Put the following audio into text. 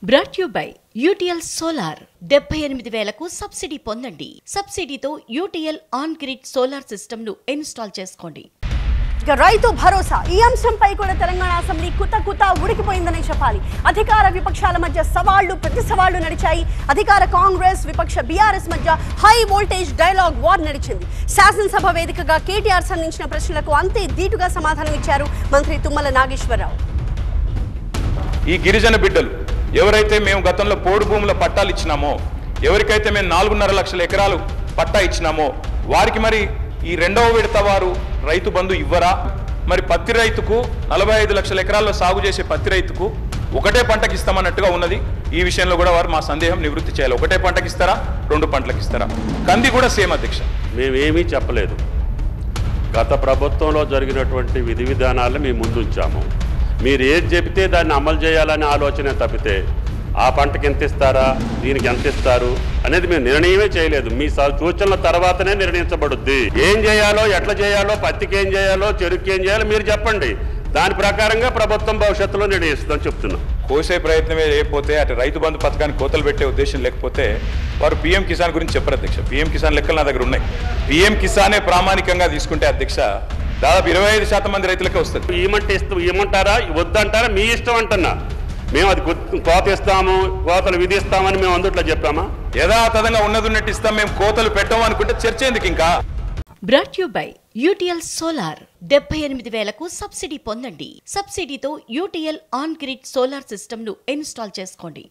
Brought you by UTL solar 78,000కు subsidy పొందండి. సబ్సిడీతో UTL on grid solar system ను ఇన్స్టాల్ చేసుకోండి. ఇక రైతు భరోసా ఈ అంశంపై కూడా తెలంగాణ అసెంబ్లీ కుత ఉడికిపోయిందని చెప్పాలి. అధికార విపక్షాల మధ్య ప్రతి సవాళ్లు నడిచాయి. అధికార కాంగ్రెస్ విపక్ష బీఆర్ఎస్ మధ్య హై వోల్టేజ్ డైలాగ్ వార్ నడిచింది. శాసనసభ వేదికగా కేటీఆర్ సంధించిన ప్రశ్నలకు అంతే ధీటుగా సమాధానం ఇచ్చారు మంత్రి తుమ్మల నాగేశ్వరరావు. ఈ గిరిజన బిడ్డలు ఎవరైతే మేము గతంలో పోడు భూముల పట్టాలు ఇచ్చినామో, ఎవరికైతే మేము 4.5 లక్షల ఎకరాలు పట్టా ఇచ్చినామో వారికి మరి ఈ రెండవ విడత వారు రైతు బంధు ఇవ్వరా? మరి పత్తి రైతుకు 45 లక్షల ఎకరాల్లో సాగు చేసే పత్తి రైతుకు ఒకటే పంటకి ఇస్తామన్నట్టుగా ఉన్నది. ఈ విషయంలో కూడా వారు మా సందేహం నివృత్తి చేయాలి. ఒకటే పంటకి ఇస్తారా, 2 పంటలకు ఇస్తారా? కంది కూడా సేమ్ అధ్యక్ష. మేమేమీ చెప్పలేదు. గత ప్రభుత్వంలో జరిగినటువంటి విధి విధానాలు మేము ముందుంచాము. మీరు ఏది చెబితే దాన్ని అమలు చేయాలనే ఆలోచన తప్పితే ఆ పంటకి ఎంత ఇస్తారా, దీనికి ఎంత ఇస్తారు అనేది మేము నిర్ణయమే చేయలేదు. మీ సూచనల తర్వాతనే నిర్ణయించబడుద్ది. ఏం చేయాలో, ఎట్లా చేయాలో, పత్తికి ఏం చేయాలో, చెరుకు ఏం చేయాలో మీరు చెప్పండి. దాని ప్రకారంగా ప్రభుత్వం భవిష్యత్తులో నిర్ణయిస్తుందని చెప్తున్నాం. కోసే ప్రయత్నమే లేకపోతే అటు రైతు బంధు పథకానికి కోతలు పెట్టే ఉద్దేశం లేకపోతే వారు పీఎం కిసాన్ గురించి చెప్పరు అధ్యక్ష. పీఎం కిసాన్ లెక్కలు నా దగ్గర ఉన్నాయి. పీఎం కిసానే ప్రామాణికంగా తీసుకుంటే అధ్యక్ష దాదాపు 25% మంది రైతులకే వస్తుంది. ఇవ్వమంటారా, వద్దంటారా, మీ ఇష్టం అంటున్నా. మేము అది కోత ఇస్తాము, కోతలు విధిస్తామని మేము అందుట్లో చెప్పామా? యథాతథంగా ఉన్నట్టు ఇస్తాం, మేము కోతలు పెట్టాము అనుకుంటే చర్చ ఎందుకు ఇంకా? Brought you by UTL solar 78,000కు సబ్సిడీ పొందండి. సబ్సిడీతో UTL on grid solar system ను ఇన్స్టాల్ చేసుకోండి.